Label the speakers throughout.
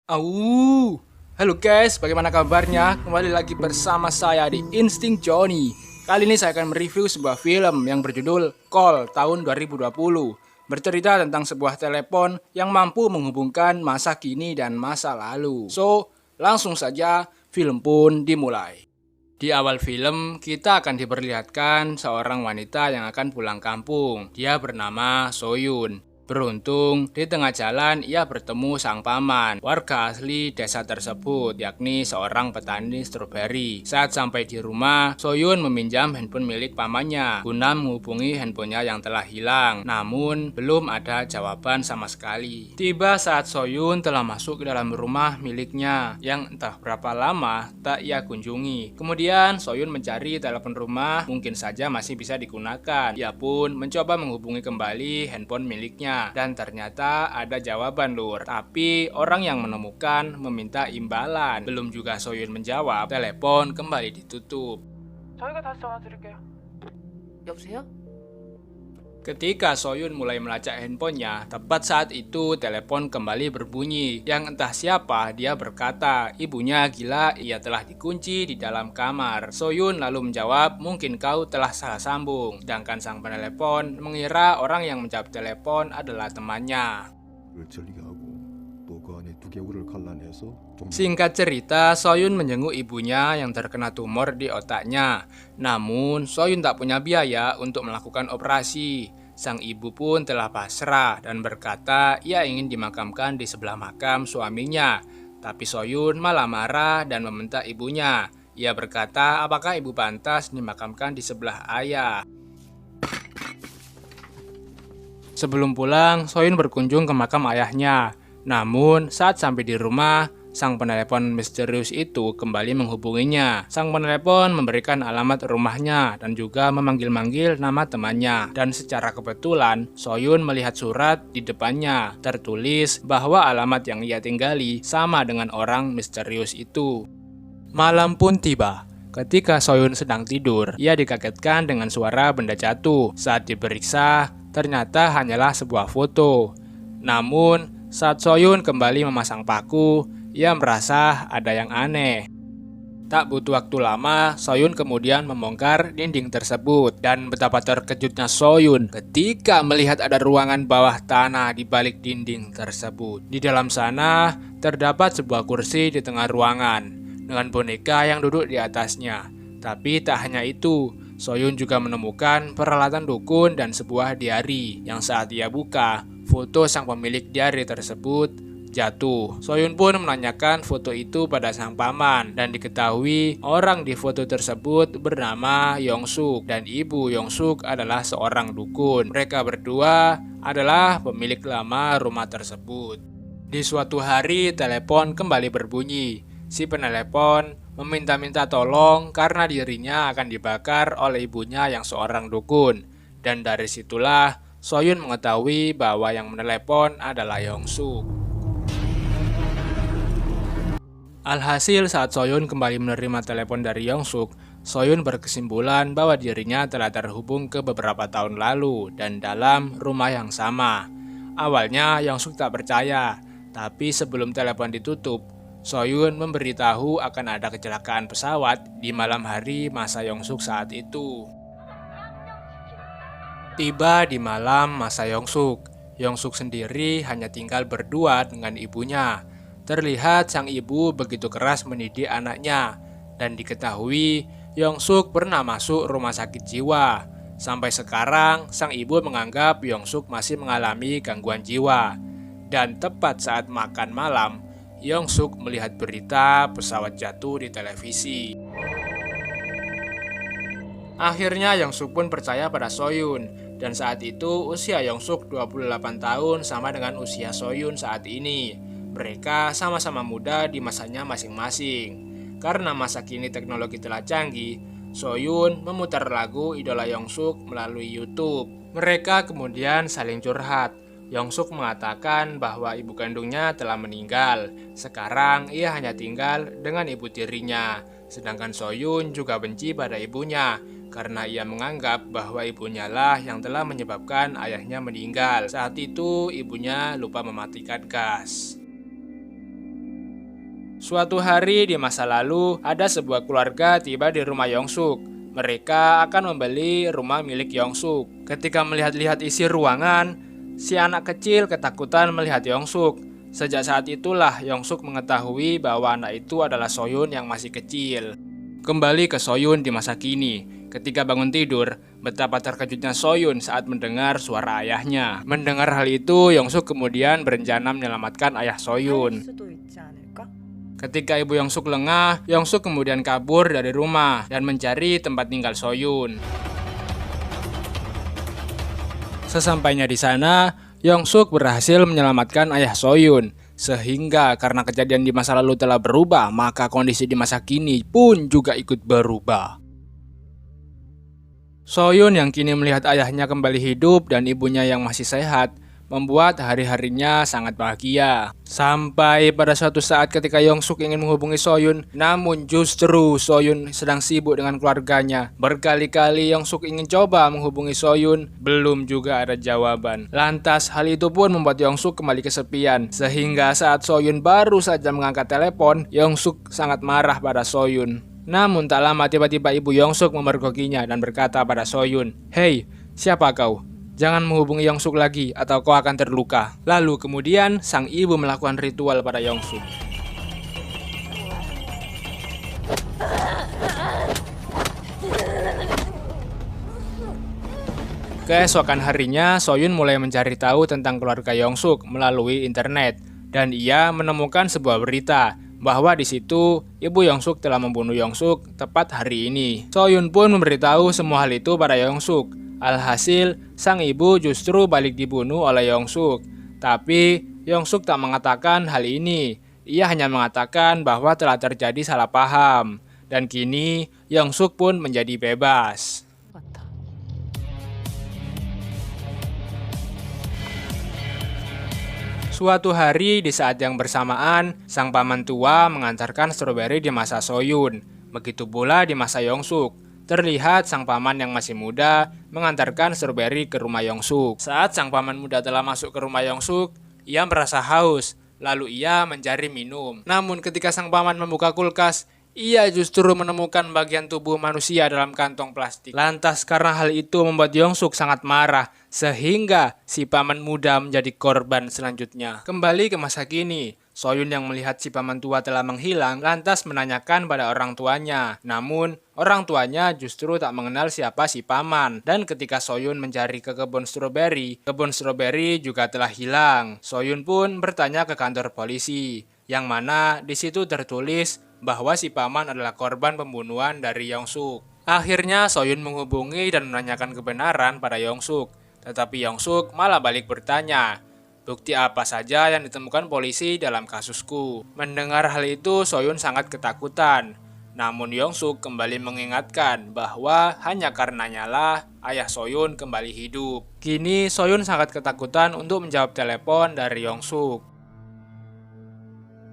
Speaker 1: Au, halo guys, bagaimana kabarnya? Kembali lagi bersama saya di Insting Johnny. Kali ini saya akan mereview sebuah film yang berjudul Call tahun 2020. Bercerita tentang sebuah telepon yang mampu menghubungkan masa kini dan masa lalu. So, langsung saja film pun dimulai. Di awal film, kita akan diperlihatkan seorang wanita yang akan pulang kampung. Dia bernama Soyun. Beruntung, di tengah jalan ia bertemu sang paman, warga asli desa tersebut, yakni seorang petani stroberi. Saat sampai di rumah, Soyun meminjam handphone milik pamannya guna menghubungi handphonenya yang telah hilang. Namun, belum ada jawaban sama sekali. Tiba saat Soyun telah masuk ke dalam rumah miliknya, yang entah berapa lama tak ia kunjungi. Kemudian, Soyun mencari telepon rumah, mungkin saja masih bisa digunakan. Ia pun mencoba menghubungi kembali handphone miliknya. Dan ternyata ada jawaban lur. Tapi orang yang menemukan meminta imbalan. Belum juga Soyun menjawab, telepon kembali ditutup.
Speaker 2: 저희가 다시 전화 드릴게요. 여보세요?
Speaker 1: Ketika Soyun mulai melacak handphonenya, tepat saat itu telepon kembali berbunyi. Yang entah siapa, dia berkata, ibunya gila, ia telah dikunci di dalam kamar. Soyun lalu menjawab, mungkin kau telah salah sambung. Sedangkan sang penelepon mengira orang yang menjawab telepon adalah temannya. Singkat cerita, Soyun menjenguk ibunya yang terkena tumor di otaknya. Namun, Soyun tak punya biaya untuk melakukan operasi. Sang ibu pun telah pasrah dan berkata ia ingin dimakamkan di sebelah makam suaminya. Tapi Soyun malah marah dan meminta ibunya. Ia berkata, apakah ibu pantas dimakamkan di sebelah ayah? Sebelum pulang, Soyun berkunjung ke makam ayahnya. Namun, saat sampai di rumah, sang penelepon misterius itu kembali menghubunginya. Sang penelepon memberikan alamat rumahnya dan juga memanggil-manggil nama temannya. Dan secara kebetulan, Soyun melihat surat di depannya. Tertulis bahwa alamat yang ia tinggali sama dengan orang misterius itu. Malam pun tiba. Ketika Soyun sedang tidur, ia dikagetkan dengan suara benda jatuh. Saat diperiksa, ternyata hanyalah sebuah foto. Namun, saat Soyun kembali memasang paku, ia merasa ada yang aneh. Tak butuh waktu lama, Soyun kemudian membongkar dinding tersebut. Dan betapa terkejutnya Soyun ketika melihat ada ruangan bawah tanah di balik dinding tersebut. Di dalam sana, terdapat sebuah kursi di tengah ruangan, dengan boneka yang duduk di atasnya. Tapi tak hanya itu, Soyun juga menemukan peralatan dukun dan sebuah diari yang saat ia buka, foto sang pemilik diari tersebut jatuh. Soyun pun menanyakan foto itu pada sang paman dan diketahui orang di foto tersebut bernama Yongsuk dan ibu Yongsuk adalah seorang dukun. Mereka berdua adalah pemilik lama rumah tersebut. Di suatu hari telepon kembali berbunyi. Si penelepon meminta-minta tolong karena dirinya akan dibakar oleh ibunya yang seorang dukun. Dan dari situlah Soyun mengetahui bahwa yang menelepon adalah Yongsuk. Alhasil saat Soyun kembali menerima telepon dari Yongsuk, Soyun berkesimpulan bahwa dirinya telah terhubung ke beberapa tahun lalu dan dalam rumah yang sama. Awalnya Yongsuk tak percaya, tapi sebelum telepon ditutup, Soyun memberitahu akan ada kecelakaan pesawat di malam hari masa Yongsuk saat itu. Tiba di malam masa Yongsuk, Yongsuk sendiri hanya tinggal berdua dengan ibunya. Terlihat sang ibu begitu keras mendidik anaknya, dan diketahui Yongsuk pernah masuk rumah sakit jiwa. Sampai sekarang, sang ibu menganggap Yongsuk masih mengalami gangguan jiwa. Dan tepat saat makan malam, Yongsuk melihat berita pesawat jatuh di televisi. Akhirnya Yongsuk pun percaya pada Soyun, dan saat itu usia Yongsuk 28 tahun sama dengan usia Soyun saat ini. Mereka sama-sama muda di masanya masing-masing. Karena masa kini teknologi telah canggih, Soyun memutar lagu idola Yongsuk melalui YouTube. Mereka kemudian saling curhat. Yongsuk mengatakan bahwa ibu kandungnya telah meninggal. Sekarang ia hanya tinggal dengan ibu tirinya. Sedangkan Soyun juga benci pada ibunya karena ia menganggap bahwa ibunya lah yang telah menyebabkan ayahnya meninggal. Saat itu ibunya lupa mematikan gas. Suatu hari di masa lalu, ada sebuah keluarga tiba di rumah Yongsuk. Mereka akan membeli rumah milik Yongsuk. Ketika melihat-lihat isi ruangan, si anak kecil ketakutan melihat Yongsuk. Sejak saat itulah Yongsuk mengetahui bahwa anak itu adalah Soyun yang masih kecil. Kembali ke Soyun di masa kini. Ketika bangun tidur, betapa terkejutnya Soyun saat mendengar suara ayahnya. Mendengar hal itu, Yongsuk kemudian berencana menyelamatkan ayah Soyun. Ketika ibu Yongsuk lengah, Yongsuk kemudian kabur dari rumah dan mencari tempat tinggal Soyun. Sesampainya di sana, Yongsuk berhasil menyelamatkan ayah Soyun. Sehingga karena kejadian di masa lalu telah berubah, maka kondisi di masa kini pun juga ikut berubah. Soyun yang kini melihat ayahnya kembali hidup dan ibunya yang masih sehat, membuat hari-harinya sangat bahagia. Sampai pada suatu saat ketika Yongsuk ingin menghubungi Soyun, namun justru Soyun sedang sibuk dengan keluarganya. Berkali-kali Yongsuk ingin coba menghubungi Soyun, belum juga ada jawaban. Lantas hal itu pun membuat Yongsuk kembali kesepian. Sehingga saat Soyun baru saja mengangkat telepon, Yongsuk sangat marah pada Soyun. Namun tak lama tiba-tiba ibu Yongsuk memergokinya dan berkata pada Soyun, "Hei, siapa kau? Jangan menghubungi Yongsuk lagi atau kau akan terluka." Lalu kemudian sang ibu melakukan ritual pada Yongsuk. Keesokan harinya, Soyun mulai mencari tahu tentang keluarga Yongsuk melalui internet. Dan ia menemukan sebuah berita bahwa di situ ibu Yongsuk telah membunuh Yongsuk tepat hari ini. Soyun pun memberitahu semua hal itu pada Yongsuk. Alhasil, sang ibu justru balik dibunuh oleh Yongsuk. Tapi, Yongsuk tak mengatakan hal ini. Ia hanya mengatakan bahwa telah terjadi salah paham. Dan kini, Yongsuk pun menjadi bebas. Suatu hari di saat yang bersamaan, sang paman tua mengantarkan stroberi di masa Soyun. Begitu pula di masa Yongsuk. Terlihat sang paman yang masih muda mengantarkan stroberi ke rumah Yongsuk. Saat sang paman muda telah masuk ke rumah Yongsuk, ia merasa haus, lalu ia mencari minum. Namun ketika sang paman membuka kulkas, ia justru menemukan bagian tubuh manusia dalam kantong plastik. Lantas karena hal itu membuat Yongsuk sangat marah, sehingga si paman muda menjadi korban selanjutnya. Kembali ke masa kini, Soyun yang melihat si paman tua telah menghilang, lantas menanyakan pada orang tuanya. Namun, orang tuanya justru tak mengenal siapa si paman. Dan ketika Soyun mencari ke kebun stroberi juga telah hilang. Soyun pun bertanya ke kantor polisi, yang mana di situ tertulis bahwa si paman adalah korban pembunuhan dari Yongsuk. Akhirnya Soyun menghubungi dan menanyakan kebenaran pada Yongsuk. Tetapi Yongsuk malah balik bertanya, "Bukti apa saja yang ditemukan polisi dalam kasusku?" Mendengar hal itu, Soyun sangat ketakutan. Namun Yongsuk kembali mengingatkan bahwa hanya karenanya lah ayah Soyun kembali hidup. Kini Soyun sangat ketakutan untuk menjawab telepon dari Yongsuk.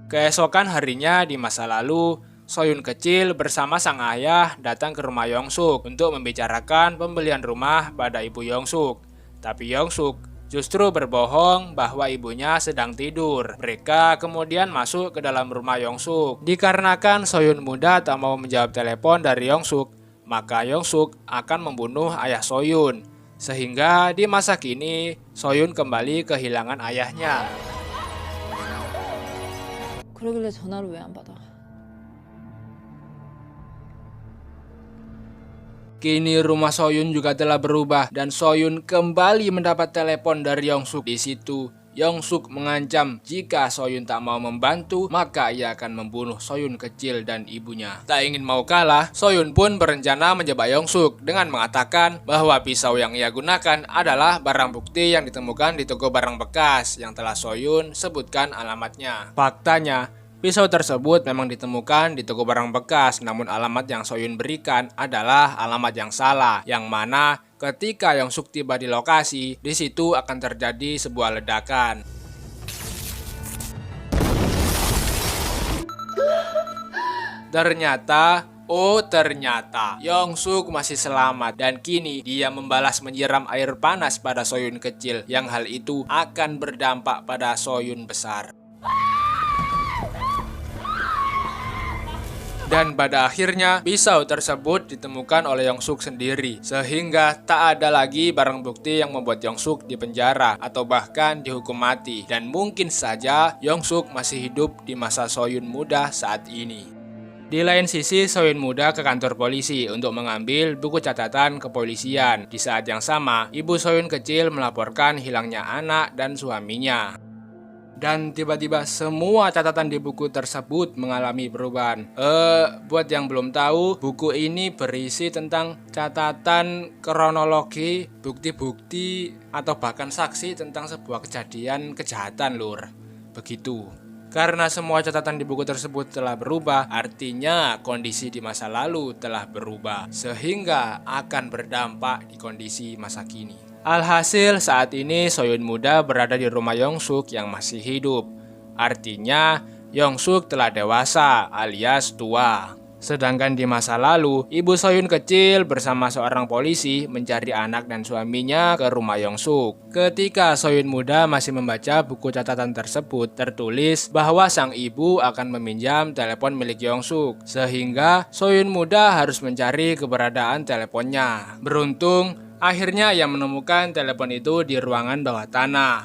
Speaker 1: Keesokan harinya di masa lalu, Soyun kecil bersama sang ayah datang ke rumah Yongsuk untuk membicarakan pembelian rumah pada ibu Yongsuk. Tapi Yongsuk justru berbohong bahwa ibunya sedang tidur. Mereka kemudian masuk ke dalam rumah Yongsuk. Dikarenakan Soyun muda tak mau menjawab telepon dari Yongsuk, maka Yongsuk akan membunuh ayah Soyun. Sehingga di masa kini, Soyun kembali kehilangan ayahnya.
Speaker 2: 그러길래 전화를 왜 안 받아?
Speaker 1: Kini rumah Soyun juga telah berubah dan Soyun kembali mendapat telepon dari Yongsuk. Di situ, Yongsuk mengancam jika Soyun tak mau membantu, maka ia akan membunuh Soyun kecil dan ibunya. Tak ingin mau kalah, Soyun pun berencana menjebak Yongsuk dengan mengatakan bahwa pisau yang ia gunakan adalah barang bukti yang ditemukan di toko barang bekas yang telah Soyun sebutkan alamatnya. Faktanya, pisau tersebut memang ditemukan di toko barang bekas, namun alamat yang Soyun berikan adalah alamat yang salah, yang mana ketika Yongsuk tiba di lokasi, di situ akan terjadi sebuah ledakan. Ternyata Yongsuk masih selamat dan kini dia membalas menyiram air panas pada Soyun kecil, yang hal itu akan berdampak pada Soyun besar. Dan pada akhirnya pisau tersebut ditemukan oleh Yongsuk sendiri, sehingga tak ada lagi barang bukti yang membuat Yongsuk dipenjara atau bahkan dihukum mati. Dan mungkin saja Yongsuk masih hidup di masa Soyun muda saat ini. Di lain sisi, Soyun muda ke kantor polisi untuk mengambil buku catatan kepolisian. Di saat yang sama, ibu Soyun kecil melaporkan hilangnya anak dan suaminya. Dan tiba-tiba semua catatan di buku tersebut mengalami perubahan. Buat yang belum tahu, buku ini berisi tentang catatan kronologi, bukti-bukti, atau bahkan saksi tentang sebuah kejadian kejahatan, lur. Begitu. Karena semua catatan di buku tersebut telah berubah, artinya kondisi di masa lalu telah berubah, sehingga akan berdampak di kondisi masa kini. Alhasil saat ini Soyun muda berada di rumah Yongsuk yang masih hidup. Artinya Yongsuk telah dewasa alias tua. Sedangkan di masa lalu, ibu Soyun kecil bersama seorang polisi mencari anak dan suaminya ke rumah Yongsuk. Ketika Soyun muda masih membaca buku catatan tersebut, tertulis bahwa sang ibu akan meminjam telepon milik Yongsuk, sehingga Soyun muda harus mencari keberadaan teleponnya. Beruntung, akhirnya ia menemukan telepon itu di ruangan bawah tanah.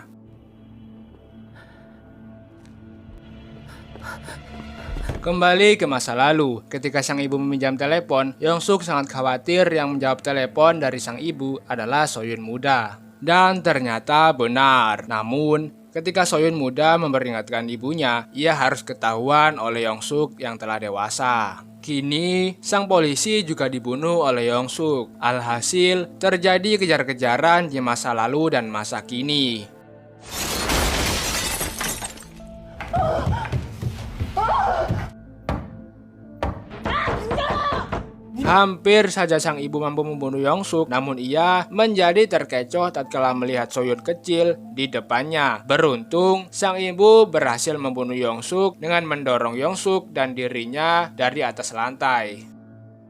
Speaker 1: Kembali ke masa lalu, ketika sang ibu meminjam telepon, Yongsuk sangat khawatir yang menjawab telepon dari sang ibu adalah Soyun muda. Dan ternyata benar. Namun, ketika Soyun muda memperingatkan ibunya, ia harus ketahuan oleh Yongsuk yang telah dewasa. Kini, sang polisi juga dibunuh oleh Yongsuk. Alhasil, terjadi kejar-kejaran di masa lalu dan masa kini. Hampir saja sang ibu mampu membunuh Yongsuk, namun ia menjadi terkecoh tatkala melihat Soyun kecil di depannya. Beruntung, sang ibu berhasil membunuh Yongsuk dengan mendorong Yongsuk dan dirinya dari atas lantai.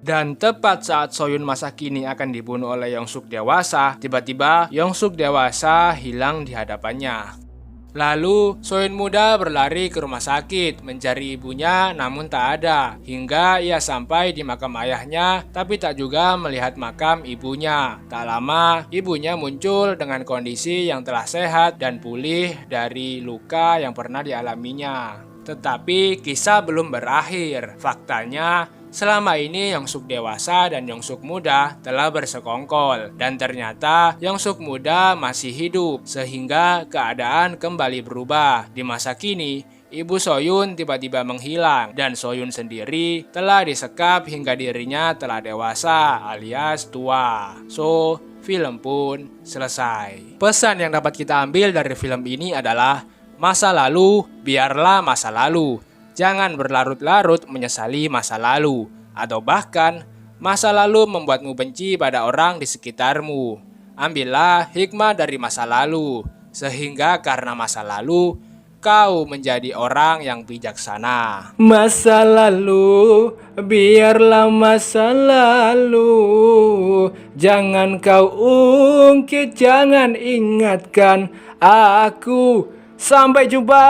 Speaker 1: Dan tepat saat Soyun masa kini akan dibunuh oleh Yongsuk dewasa, tiba-tiba Yongsuk dewasa hilang di hadapannya. Lalu, Soyun muda berlari ke rumah sakit mencari ibunya namun tak ada. Hingga ia sampai di makam ayahnya tapi tak juga melihat makam ibunya. Tak lama, ibunya muncul dengan kondisi yang telah sehat dan pulih dari luka yang pernah dialaminya. Tetapi kisah belum berakhir. Faktanya, selama ini Yongsuk dewasa dan Yongsuk muda telah bersekongkol, dan ternyata Yongsuk muda masih hidup sehingga keadaan kembali berubah. Di masa kini, ibu Soyun tiba-tiba menghilang dan Soyun sendiri telah disekap hingga dirinya telah dewasa alias tua. So, film pun selesai. Pesan yang dapat kita ambil dari film ini adalah masa lalu biarlah masa lalu. Jangan berlarut-larut menyesali masa lalu, atau bahkan masa lalu membuatmu benci pada orang di sekitarmu. Ambillah hikmah dari masa lalu, sehingga karena masa lalu, kau menjadi orang yang bijaksana. Masa lalu, biarlah masa lalu. Jangan kau ungkit, jangan ingatkan aku. Sampai jumpa.